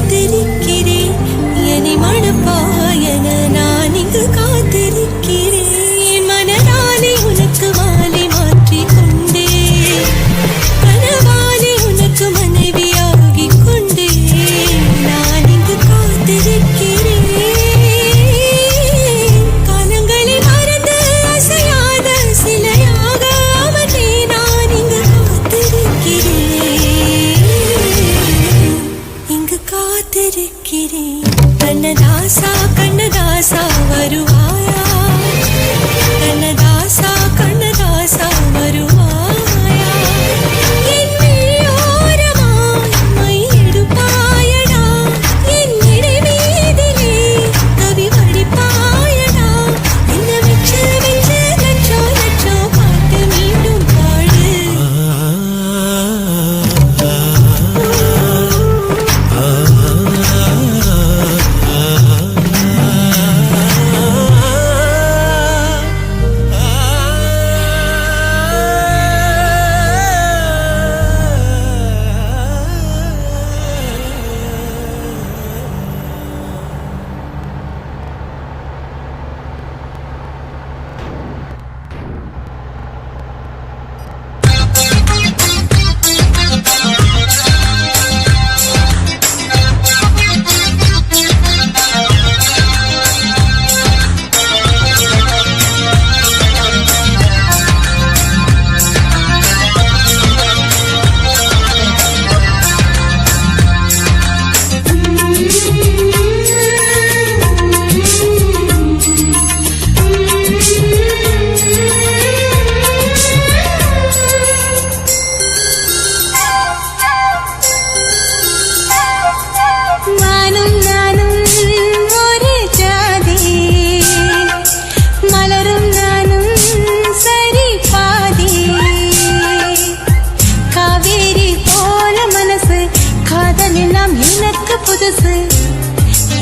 காத்திருக்கிறேன் என்னை மணப்பாயன நான் இங்கு காத்திருக்கிறேன் மனதாலே உனக்கு மாலை மாற்றிக் கொண்டே கனவாலே உனக்கு மனைவியாகிக் கொண்டே நான் இங்கு காத்திருக்கிறேன் காலங்களை மறந்து அசையாத சிலையாக அவனே நான் இங்கு காத்திருக்கிறேன் கண்ணதாசா கண்ணதாசா வருவாயா கண்ணதாசா கண்ணதாசா வருவாயா என் மெய்யோரமாய் மை எடுப்பாயடா என் இடை மீதிலே கவி வடிப்பாயடா என்ன வெச்சு வெச்சு லட்சோ லட்சோ பாட்டு மீண்டும் பாடு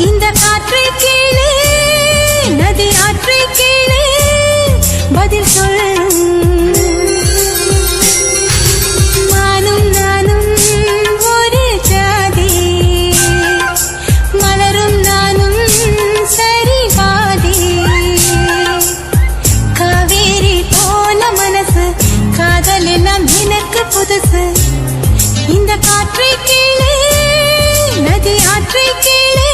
இந்த காற்றை கேளு நதி ஆற்றை கேளு பதில் சொல்லும் நானும் நானும் ஒரு ஜாதி மலரும் நானும் சரி பாதி காவேரி போல மனசு காதல் எல்லாம் எனக்கு புதுசு இந்த காற்றை கேளு நதி ஆற்றை கேளு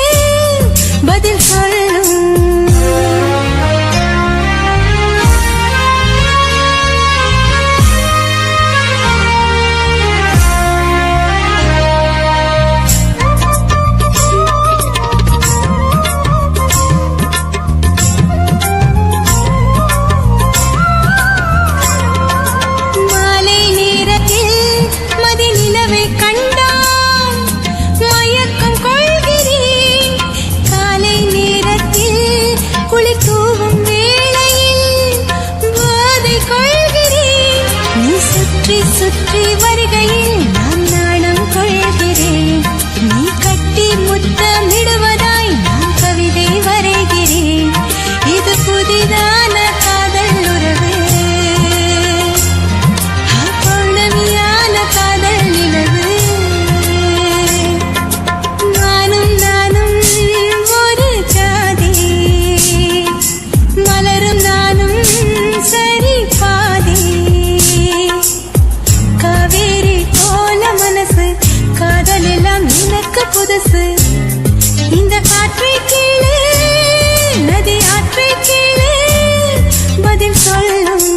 பதில் சொல்லும் மாலை நேரத்தில் மதி நிலவை கண்டான் மயக்கம் கொள்கிறேன் காலை நேரத்தில் குளிர் தூவும் வேளையில் போதை கொள்கிறேன் நீ சுற்றி சுற்றி வருகையில் நான் நாணம் கொள்கிறேன் நீ கட்டி முத்தமிடுவதாய் நான் கவிதை வரைகிறேன் இது புதிதான காதல் உறவு பௌர்ணமியான காதல் நிலவு நானும் நானும் ஒரு ஜாதி மலரும் நானும் சரி பாதி காவேரி போல மனசு காதல் எல்லாம் எனக்கு புதுசு இந்த காற்றை கேளு நதி ஆற்றை கேளு பதில் சொல்லும்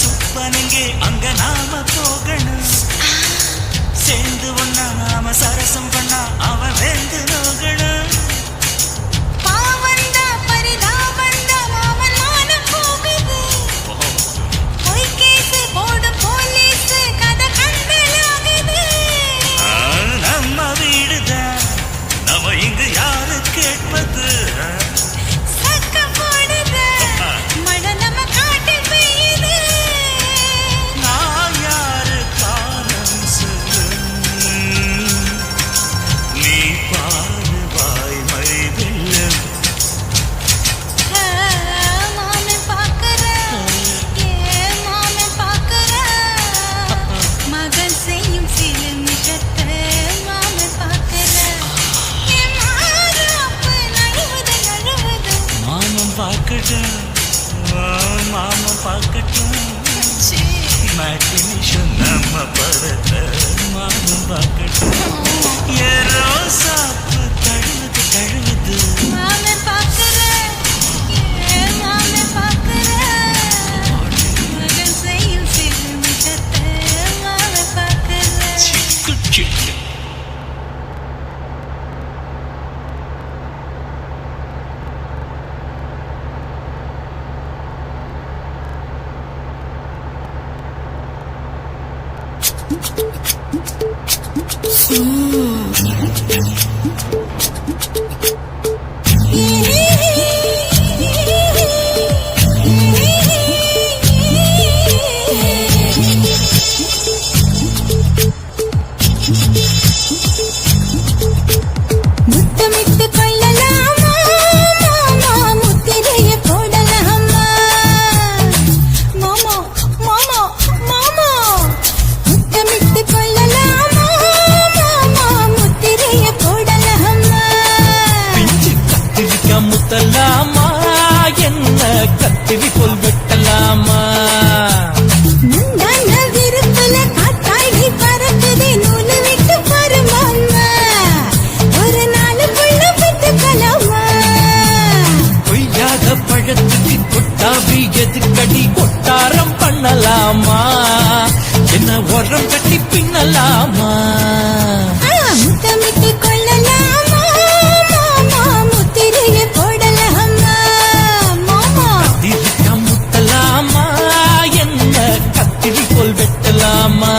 சுப்பனங்கே அங்க நாம போகணும். சேர்ந்து ஒன்னா நாம சரசம் பண்ணா அவன் வெந்து நோகணும். பாவந்தா பரிதாபந்தா மாமன் மானம் போகுது. போய் கேசு போடும் போலீஸ் கதை கண்டலாகுது. நம்ம வீடுதான் நம்ம இங்கு யாரு கேட்பது. முத்தமிட்டு கொள்ளலாமா மாமா முத்திரைய போடலாமா மாமா மாமா மாமா முத்தமிட்டு கொள்ளலாமா மாமா முத்திரைய போடலாமா பிஞ்சு கத்திரிக்காய் முத்தலாமா என்ன கத்திரி போல் வெட்டலாமா முந்தான விருப்புல காத்தாடி பறக்குதே நூலு விட்டு பாரு மாமா ஒரு நாளுக்குள்ள பெற்றுக்கலாமா கொய்யாத பழத்துக்கு கொட்டாவி எதுக்கடி கொட்டாரம் பண்ணலாமா என்ன உரம் கட்டி பின்னலாமா முத்தமிட்டு கொள்ளலாமா மாமா முத்திரைய போடலாமா மாமா கத்திரிக்காய் முத்தலாமா என்ன கத்திரி போல் வெட்டலாமா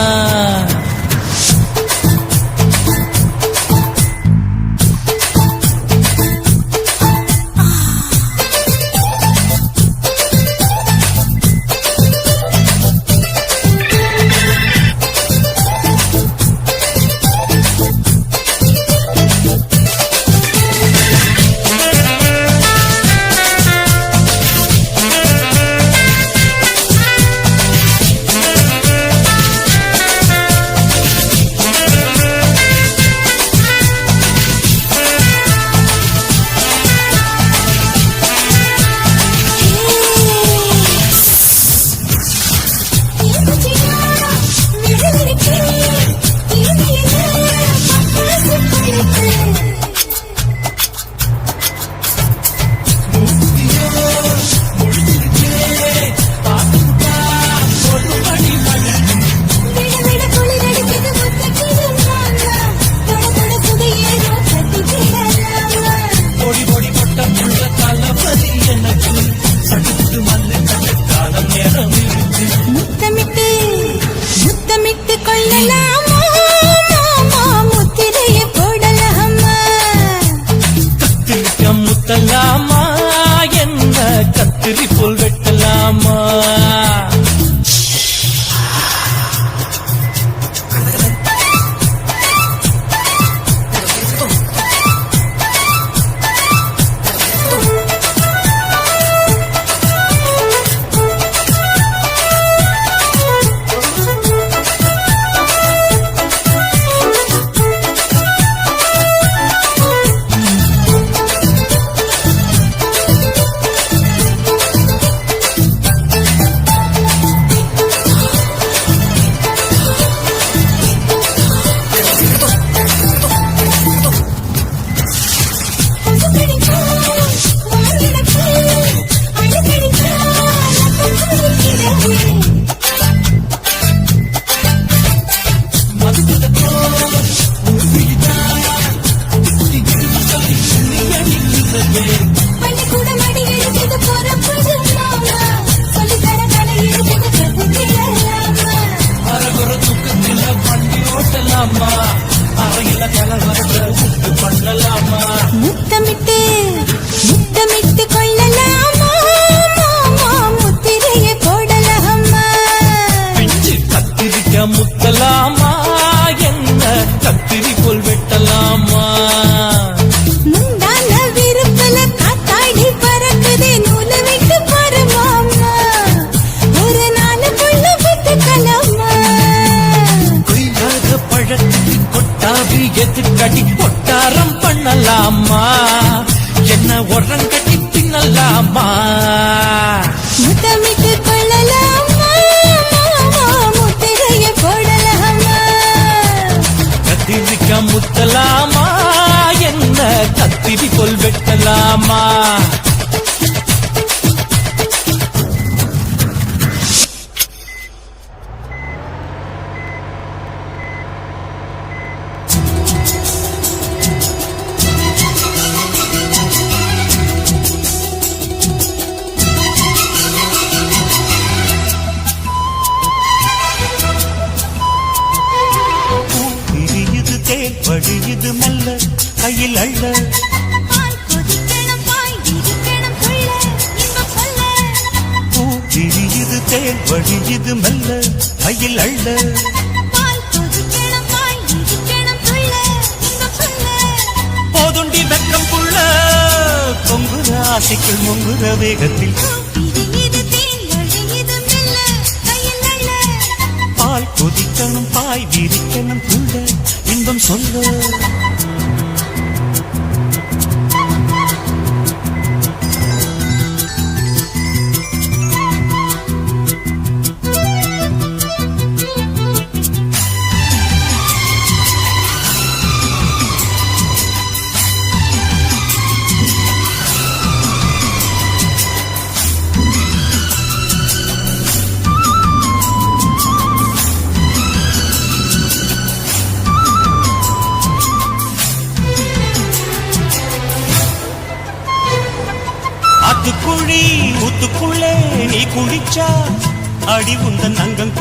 பொடி பொடி கொட்டம் உள்ள தளபதி எனக்கு சடுத்து மல்லு காலம் நேரம் இருக்கு முத்தமிட்டு முத்தமிட்டு கொள்ளலாமா மாமா முத்திரைய போடலாமா கத்திரிக்காய் முத்தலாமா என்ன கத்திரி போல் வெட்டலாமா அரகுற தூக்கத்தில் வண்டி ஓட்டலாமா அறையில கலவரத்தை உண்டு பண்ணலாமா முத்தமிட்டு முத்தமிட்டு கொள்ளலாமா மாமா முத்திரைய போடலாமா பிஞ்சு கத்திரிக்காய் முத்தலாமா என்ன கத்திரி போல் வெட்டலாமா முந்தான விருப்புல காத்தாடி பறக்குதே நூலு விட்டு பாரு மாமா ஒரு நாளுக்குள்ள பெற்றுக்கலாமா கொய்யாத பழத்துக்கு கொட்டாவி எதுக்கடி கொட்டாரம் பண்ணலாமா என்ன உரம் கட்டி பின்னலாமா முத்தமிட்டு கொள்ளலாமா மாமா முத்திரைய போடலாமா கத்திரிக்காய் முத்தலாமா என்ன கத்திரி போல் வெட்டலாமா வழியுது மெல்ல கையில் அள்ள பால் கொதிக்கணும் பாய் விரிக்கணும் புள்ள இன்பம் சொல்ல பூ விரியுது தேன் வழியுது மெல்ல கையில் அள்ள பால் கொதிக்கணும் பாய் விரிக்கணும் புள்ள இன்பம் சொல்ல போதுண்டி வெக்கம் புள்ள பொங்குற ஆசைக்குள் முங்குற வேகத்தில் விரியுது தேன் வழியுது மெல்ல கையில் அள்ள பால் கொதிக்கணும் பாய் விரிக்கணும் புள்ள இன்பம் சொல்ல ஆத்துக்குழி ஊத்துக்குள்ளே நீ குளிச்சா அடி உந்தன் அங்கம்